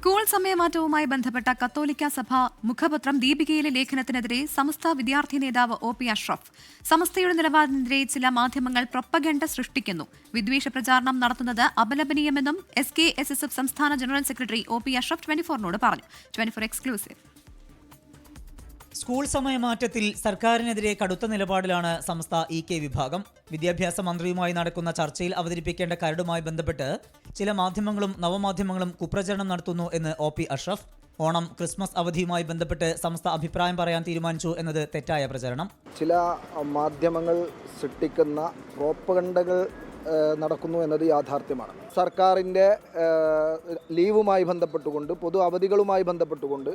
School സമയമാറ്റവുമായി ബന്ധപ്പെട്ട കത്തോലിക്ക സഭ മുഖപത്രം ദീപികയിലെ ലേഖനത്തിനെതിരെ സമസ്ത വിദ്യാർത്ഥി നേതാവ് ഒ.പി. അഷ്റഫ്. സമസ്തയുടെ നിലപാടിനെതിരെ ചില മാധ്യമങ്ങൾ പ്രൊപ്പഗൻഡ സൃഷ്ടിക്കുന്നു. വിദ്വേഷ പ്രചാരണം നടത്തുന്നത് അപലപനീയമെന്നും SKSSF സംസ്ഥാന ജനറൽ സെക്രട്ടറി ഒ.പി. അഷ്റഫ് 24നോട് പറഞ്ഞു. 24 എക്സ്ക്ലൂസീവ്. സ്കൂൾ സമയമാറ്റത്തിൽ സർക്കാരിനെതിരെ കടുത്ത നിലപാടിലാണ് സമസ്ത EK വിഭാഗം. വിദ്യാഭ്യാസ മന്ത്രിയുമായി നടക്കുന്ന ചർച്ചയിൽ അവതരിപ്പിക്കേണ്ട കരടുമായി ബന്ധപ്പെട്ട് ചില മാധ്യമങ്ങളും നവമാധ്യമങ്ങളും കുപ്രചരണം നടത്തുന്നു എന്ന് ഒ.പി. അഷ്റഫ്. ഓണം ക്രിസ്മസ് അവധിയുമായി ബന്ധപ്പെട്ട് സമസ്ത അഭിപ്രായം പറയാൻ തീരുമാനിച്ചു എന്നത് തെറ്റായ പ്രചരണം. ചില മാധ്യമങ്ങൾ സൃഷ്ടിക്കുന്ന പ്രോപ്പഗണ്ടകൾ നടക്കുന്നു എന്നത് യാഥാർത്ഥ്യമാണ്. സർക്കാരിൻ്റെ ലീവുമായി ബന്ധപ്പെട്ടുകൊണ്ട് പൊതു അവധികളുമായി ബന്ധപ്പെട്ടുകൊണ്ട്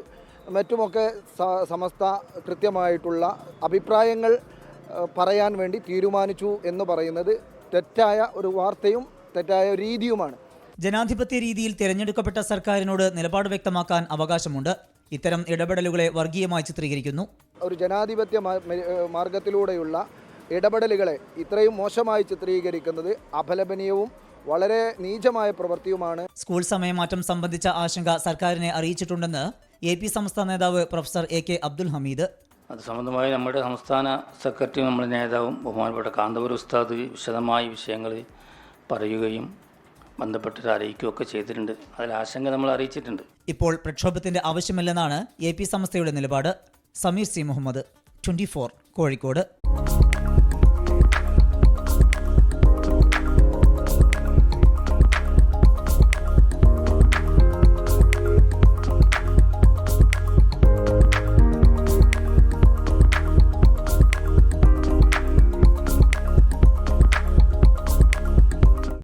മറ്റുമൊക്കെ സമസ്ത കൃത്യമായിട്ടുള്ള അഭിപ്രായങ്ങൾ പറയാൻ വേണ്ടി തീരുമാനിച്ചു എന്ന് പറയുന്നത് തെറ്റായ ഒരു വാർത്തയും തെറ്റായ രീതിയുമാണ്. ജനാധിപത്യ രീതിയിൽ തിരഞ്ഞെടുക്കപ്പെട്ട സർക്കാരിനോട് നിലപാട് വ്യക്തമാക്കാൻ അവകാശമുണ്ട്. ഇത്തരം ഇടപെടലുകളെ വർഗീയമായി ചിത്രീകരിക്കുന്നു. ഒരു ജനാധിപത്യ മാർഗത്തിലൂടെയുള്ള ഇടപെടലുകളെ ഇത്രയും മോശമായി ചിത്രീകരിക്കുന്നത് അപലപനീയവും വളരെ നീചമായ പ്രവൃത്തിയുമാണ്. സ്കൂൾ സമയമാറ്റം സംബന്ധിച്ച ആശങ്ക സർക്കാരിനെ അറിയിച്ചിട്ടുണ്ടെന്ന് AP സംസ്ഥാന നേതാവ് പ്രൊഫസർ AK അബ്ദുൽ ഹമീദ്. അത് സംബന്ധമായി നമ്മുടെ സംസ്ഥാന സെക്രട്ടറി നമ്മുടെ നേതാവും ബഹുമാനപ്പെട്ട കാന്തപുരം ഉസ്താദ് വിശദമായ വിഷയങ്ങൾ പറയുകയും ബന്ധപ്പെട്ടിട്ട് അറിയിക്കുകയൊക്കെ ചെയ്തിട്ടുണ്ട്. അതിൽ ആശങ്ക നമ്മൾ അറിയിച്ചിട്ടുണ്ട്. ഇപ്പോൾ പ്രക്ഷോഭത്തിന്റെ ആവശ്യമില്ലെന്നാണ് AP സംസ്ഥയുടെ നിലപാട്. സമീർ C. മുഹമ്മദ്, 24 കോഴിക്കോട്.